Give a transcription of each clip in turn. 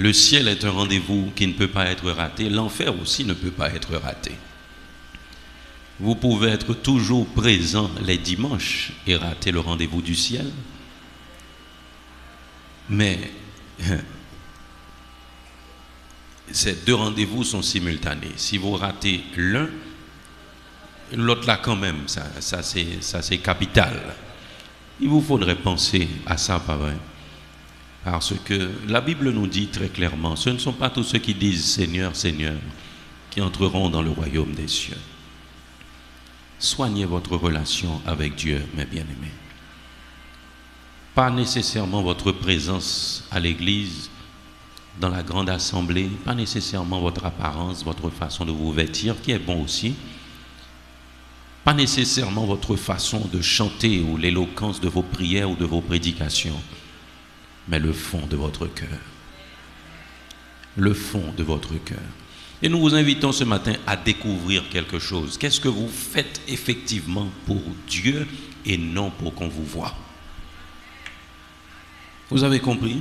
Le ciel est un rendez-vous qui ne peut pas être raté. L'enfer aussi ne peut pas être raté. Vous pouvez être toujours présent les dimanches et rater le rendez-vous du ciel. Mais ces deux rendez-vous sont simultanés. Si vous ratez l'un, l'autre là quand même, ça c'est capital. Il vous faudrait penser à ça, pas vrai? Parce que la Bible nous dit très clairement, ce ne sont pas tous ceux qui disent Seigneur, Seigneur, qui entreront dans le royaume des cieux. Soignez votre relation avec Dieu, mes bien-aimés. Pas nécessairement votre présence à l'église, dans la grande assemblée, pas nécessairement votre apparence, votre façon de vous vêtir, qui est bon aussi. Pas nécessairement votre façon de chanter ou l'éloquence de vos prières ou de vos prédications, mais le fond de votre cœur. Le fond de votre cœur. Et nous vous invitons ce matin à découvrir quelque chose. Qu'est-ce que vous faites effectivement pour Dieu et non pour qu'on vous voie? Vous avez compris?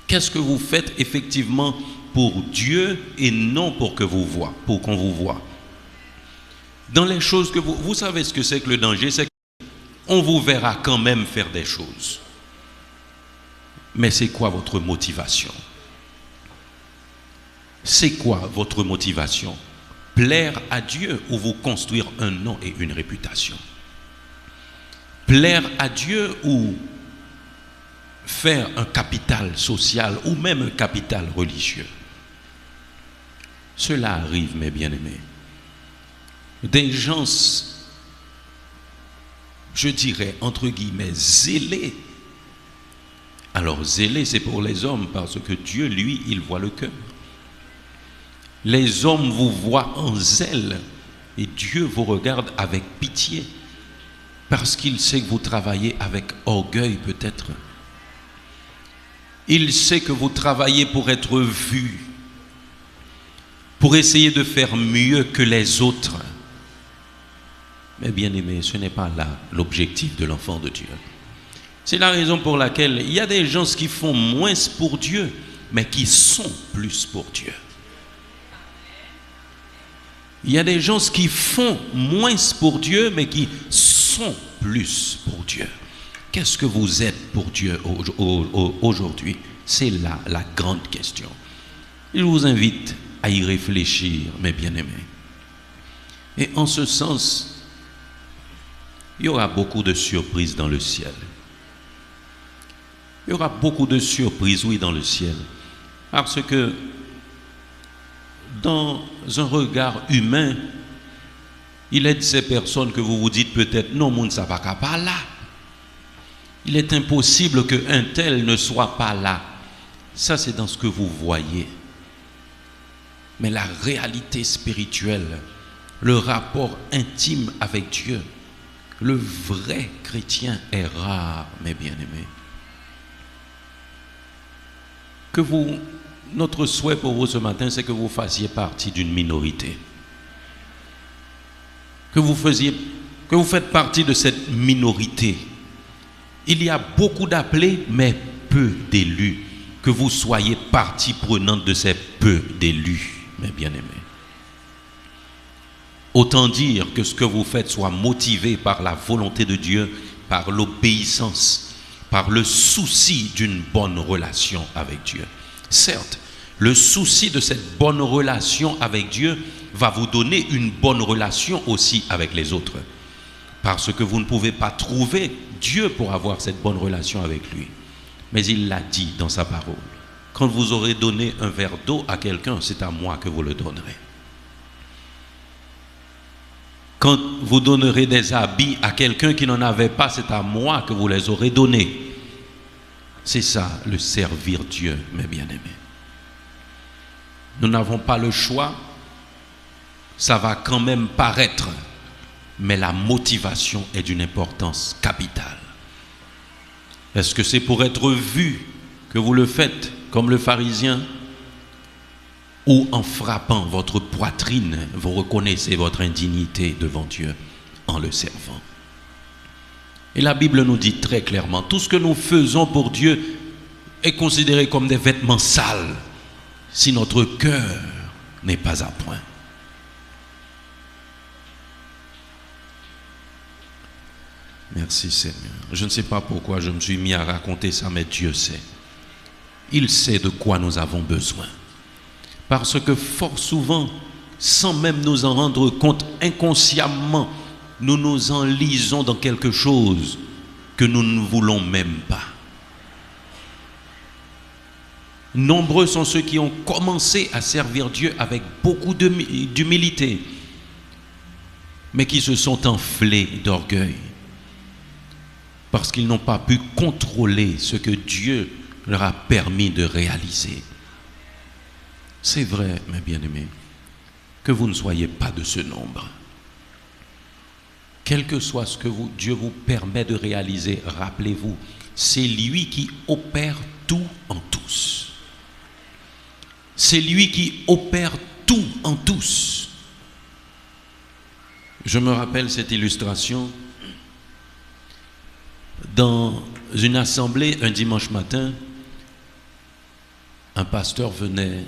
Qu'est-ce que vous faites effectivement pour Dieu et non pour que vous voie, pour qu'on vous voie? Dans les choses que vous savez ce que c'est que le danger, c'est qu'on vous verra quand même faire des choses. Mais c'est quoi votre motivation? C'est quoi votre motivation? Plaire à Dieu ou vous construire un nom et une réputation? Plaire à Dieu ou faire un capital social ou même un capital religieux? Cela arrive, mes bien-aimés. Des gens, je dirais, entre guillemets, zélés. Alors, zélés, c'est pour les hommes, parce que Dieu, lui, il voit le cœur. Les hommes vous voient en zèle, et Dieu vous regarde avec pitié, parce qu'il sait que vous travaillez avec orgueil, peut-être. Il sait que vous travaillez pour être vu, pour essayer de faire mieux que les autres. Mais bien aimé, ce n'est pas là l'objectif de l'enfant de Dieu. C'est la raison pour laquelle il y a des gens qui font moins pour Dieu, mais qui sont plus pour Dieu. Il y a des gens qui font moins pour Dieu, mais qui sont plus pour Dieu. Qu'est-ce que vous êtes pour Dieu aujourd'hui? C'est là la grande question. Je vous invite à y réfléchir, mes bien-aimés. Et en ce sens, il y aura beaucoup de surprises dans le ciel. Il y aura beaucoup de surprises, oui, dans le ciel. Parce que dans un regard humain, il est de ces personnes que vous vous dites peut-être, non, moun ça va pas là. Il est impossible qu'un tel ne soit pas là. Ça, c'est dans ce que vous voyez. Mais la réalité spirituelle, le rapport intime avec Dieu, le vrai chrétien est rare, mes bien-aimés. Notre souhait pour vous ce matin, c'est que vous fassiez partie d'une minorité. Que vous faites partie de cette minorité. Il y a beaucoup d'appelés, mais peu d'élus. Que vous soyez partie prenante de ces peu d'élus, mes bien-aimés. Autant dire que ce que vous faites soit motivé par la volonté de Dieu, par l'obéissance, par le souci d'une bonne relation avec Dieu. Certes, le souci de cette bonne relation avec Dieu va vous donner une bonne relation aussi avec les autres. Parce que vous ne pouvez pas trouver Dieu pour avoir cette bonne relation avec lui. Mais il l'a dit dans sa parole. Quand vous aurez donné un verre d'eau à quelqu'un, c'est à moi que vous le donnerez. Quand vous donnerez des habits à quelqu'un qui n'en avait pas, c'est à moi que vous les aurez donnés. C'est ça, le servir Dieu, mes bien-aimés. Nous n'avons pas le choix. Ça va quand même paraître. Mais la motivation est d'une importance capitale. Est-ce que c'est pour être vu que vous le faites comme le pharisien? Ou en frappant votre poitrine, vous reconnaissez votre indignité devant Dieu en le servant? Et la Bible nous dit très clairement, tout ce que nous faisons pour Dieu, est considéré comme des vêtements sales si notre cœur n'est pas à point. Merci Seigneur. Je ne sais pas pourquoi je me suis mis à raconter ça, mais Dieu sait. Il sait de quoi nous avons besoin. Parce que fort souvent, sans même nous en rendre compte, inconsciemment, nous nous enlisons dans quelque chose que nous ne voulons même pas. Nombreux sont ceux qui ont commencé à servir Dieu avec beaucoup d'humilité, mais qui se sont enflés d'orgueil parce qu'ils n'ont pas pu contrôler ce que Dieu leur a permis de réaliser. C'est vrai, mes bien-aimés, que vous ne soyez pas de ce nombre. Quel que soit ce que Dieu vous permet de réaliser, rappelez-vous, c'est lui qui opère tout en tous. C'est lui qui opère tout en tous. Je me rappelle cette illustration dans une assemblée un dimanche matin. Un pasteur venait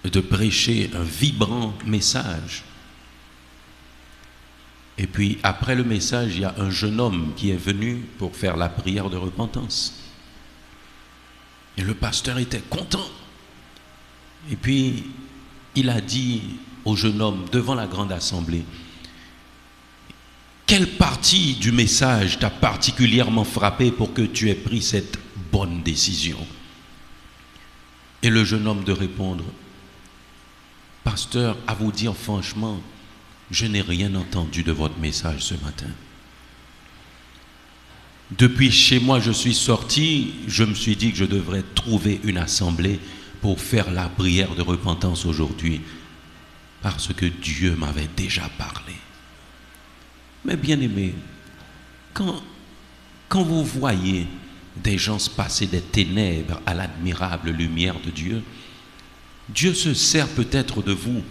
de prêcher un vibrant message. Et puis après le message, il y a un jeune homme qui est venu pour faire la prière de repentance. Et le pasteur était content. Et puis il a dit au jeune homme devant la grande assemblée: quelle partie du message t'a particulièrement frappé pour que tu aies pris cette bonne décision? Et le jeune homme de répondre: pasteur, à vous dire franchement, je n'ai rien entendu de votre message ce matin. Depuis chez moi, je suis sorti, je me suis dit que je devrais trouver une assemblée pour faire la prière de repentance aujourd'hui, parce que Dieu m'avait déjà parlé. Mais bien aimé, quand vous voyez des gens se passer des ténèbres à l'admirable lumière de Dieu, Dieu se sert peut-être de vous,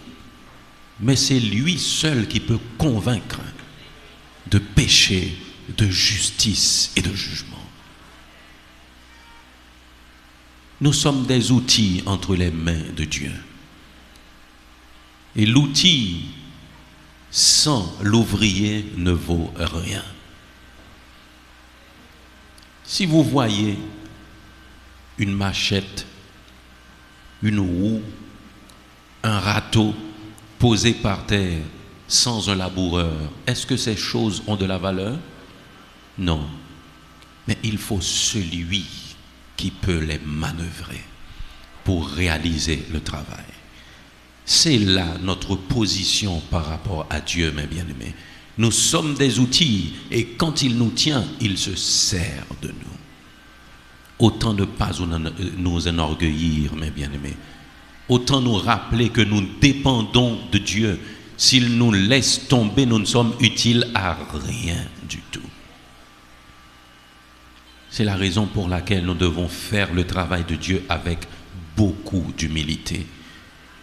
mais c'est lui seul qui peut convaincre de péché, de justice et de jugement. Nous sommes des outils entre les mains de Dieu. Et l'outil sans l'ouvrier ne vaut rien. Si vous voyez une machette, une roue, un râteau posé par terre sans un laboureur, est-ce que ces choses ont de la valeur? Non. Mais il faut celui qui peut les manœuvrer pour réaliser le travail. C'est là notre position par rapport à Dieu, mes bien-aimés. Nous sommes des outils et quand il nous tient, il se sert de nous. Autant ne pas nous enorgueillir, mes bien-aimés. Autant nous rappeler que nous dépendons de Dieu. S'il nous laisse tomber, nous ne sommes utiles à rien du tout. C'est la raison pour laquelle nous devons faire le travail de Dieu avec beaucoup d'humilité.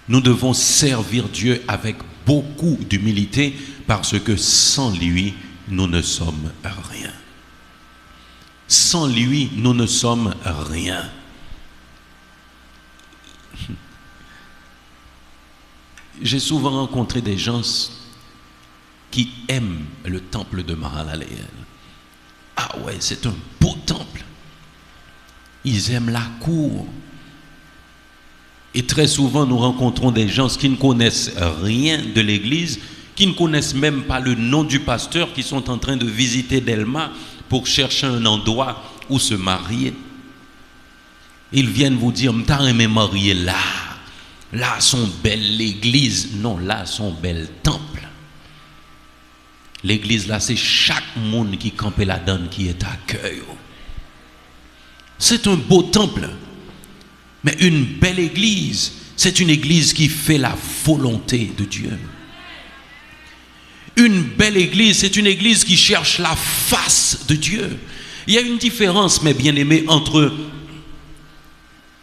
Nous devons servir Dieu avec beaucoup d'humilité parce que sans lui, nous ne sommes rien. Sans lui, nous ne sommes rien. J'ai souvent rencontré des gens qui aiment le temple de Mahalalel. Ah ouais, c'est un beau temple. Ils aiment la cour. Et très souvent, nous rencontrons des gens qui ne connaissent rien de l'église, qui ne connaissent même pas le nom du pasteur, qui sont en train de visiter Delma pour chercher un endroit où se marier. Ils viennent vous dire, m'ta aimé marier là. Là, sont belles l'église. Non, là, sont belles temple. L'église là, c'est chaque monde qui campe la donne qui est accueilli. C'est un beau temple. Mais une belle église, c'est une église qui fait la volonté de Dieu. Une belle église, c'est une église qui cherche la face de Dieu. Il y a une différence, mes bien-aimés, entre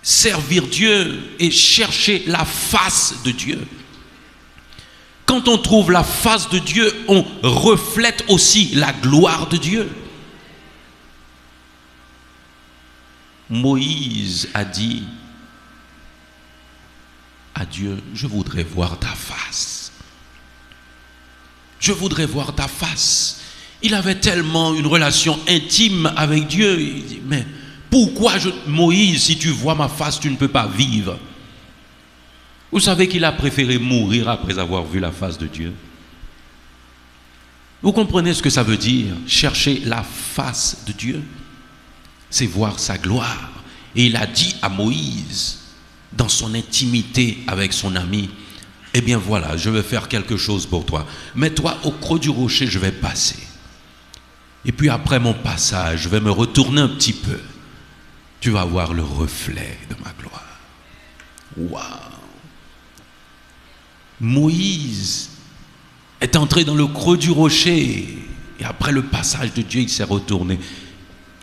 servir Dieu et chercher la face de Dieu. Quand on trouve la face de Dieu, on reflète aussi la gloire de Dieu. Moïse a dit à Dieu, je voudrais voir ta face. Je voudrais voir ta face. Il avait tellement une relation intime avec Dieu. Il dit, mais pourquoi Moïse, si tu vois ma face, tu ne peux pas vivre? Vous savez qu'il a préféré mourir après avoir vu la face de Dieu. Vous comprenez ce que ça veut dire? Chercher la face de Dieu, c'est voir sa gloire. Et il a dit à Moïse, dans son intimité avec son ami, eh bien voilà, je vais faire quelque chose pour toi. Mets-toi au creux du rocher, je vais passer. Et puis après mon passage, je vais me retourner un petit peu. Tu vas voir le reflet de ma gloire. Waouh! Moïse est entré dans le creux du rocher. Et après le passage de Dieu, il s'est retourné.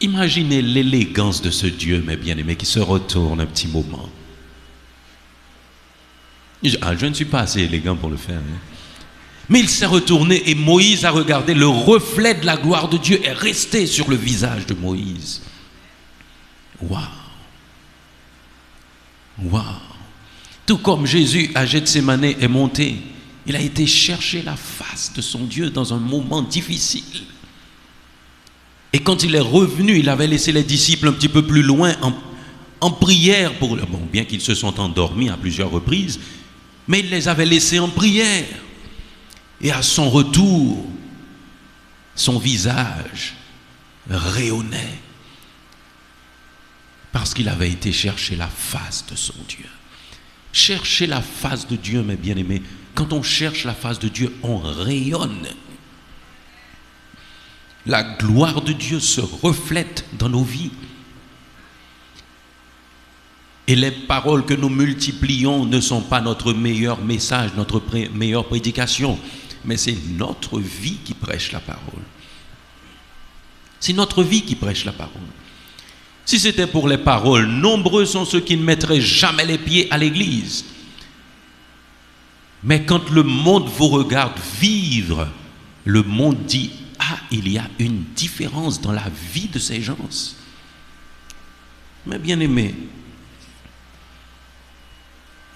Imaginez l'élégance de ce Dieu, mes bien-aimés, qui se retourne un petit moment. Je ne suis pas assez élégant pour le faire. Hein. Mais il s'est retourné et Moïse a regardé. Le reflet de la gloire de Dieu est resté sur le visage de Moïse. Waouh! Waouh! Tout comme Jésus à Gethsémane est monté, il a été chercher la face de son Dieu dans un moment difficile. Et quand il est revenu, il avait laissé les disciples un petit peu plus loin en prière pour bon, bien qu'ils se sont endormis à plusieurs reprises, mais il les avait laissés en prière. Et à son retour, son visage rayonnait parce qu'il avait été chercher la face de son Dieu. Chercher la face de Dieu, mes bien-aimés, quand on cherche la face de Dieu, on rayonne. La gloire de Dieu se reflète dans nos vies. Et les paroles que nous multiplions ne sont pas notre meilleur message, notre meilleure prédication, mais c'est notre vie qui prêche la parole. C'est notre vie qui prêche la parole. Si c'était pour les paroles, nombreux sont ceux qui ne mettraient jamais les pieds à l'église. Mais quand le monde vous regarde vivre, le monde dit, ah, il y a une différence dans la vie de ces gens. Mais bien aimé,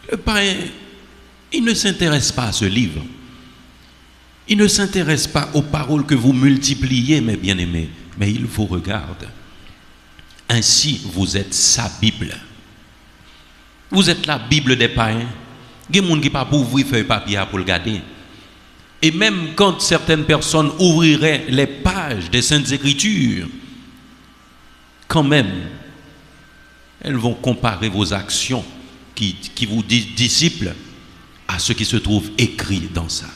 le païen, il ne s'intéresse pas à ce livre. Il ne s'intéresse pas aux paroles que vous multipliez, mes bien-aimés, mais il vous regarde. Ainsi, vous êtes sa Bible. Vous êtes la Bible des païens. Il y a des gens qui ne peuvent pas ouvrir feuille papier pour le garder. Et même quand certaines personnes ouvriraient les pages des Saintes Écritures, quand même, elles vont comparer vos actions qui vous disent disciples à ce qui se trouve écrit dans ça.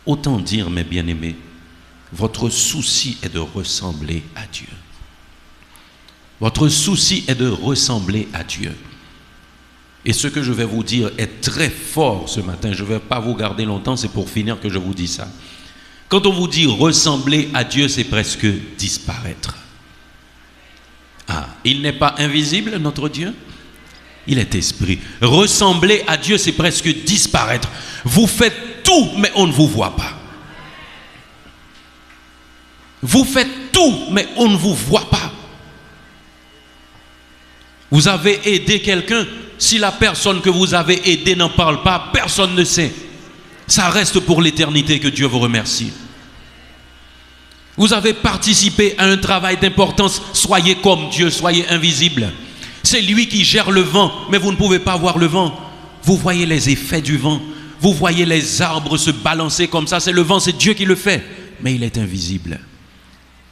Autant dire, mes bien-aimés, votre souci est de ressembler à Dieu. Votre souci est de ressembler à Dieu. Et ce que je vais vous dire est très fort ce matin. Je ne vais pas vous garder longtemps, c'est pour finir que je vous dis ça. Quand on vous dit ressembler à Dieu, c'est presque disparaître. Ah, il n'est pas invisible, notre Dieu? Il est esprit. Ressembler à Dieu, c'est presque disparaître. Vous faites tout, mais on ne vous voit pas. Vous faites tout, mais on ne vous voit pas. Vous avez aidé quelqu'un, si la personne que vous avez aidée n'en parle pas, personne ne sait. Ça reste pour l'éternité, que Dieu vous remercie. Vous avez participé à un travail d'importance, soyez comme Dieu, soyez invisible. C'est lui qui gère le vent, mais vous ne pouvez pas voir le vent. Vous voyez les effets du vent, vous voyez les arbres se balancer comme ça, c'est le vent, c'est Dieu qui le fait, mais il est invisible.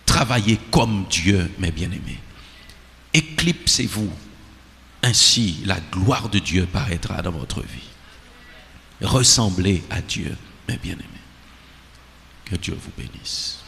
Travaillez comme Dieu, mes bien-aimés. Éclipsez-vous. Ainsi, la gloire de Dieu paraîtra dans votre vie. Ressemblez à Dieu, mes bien-aimés. Que Dieu vous bénisse.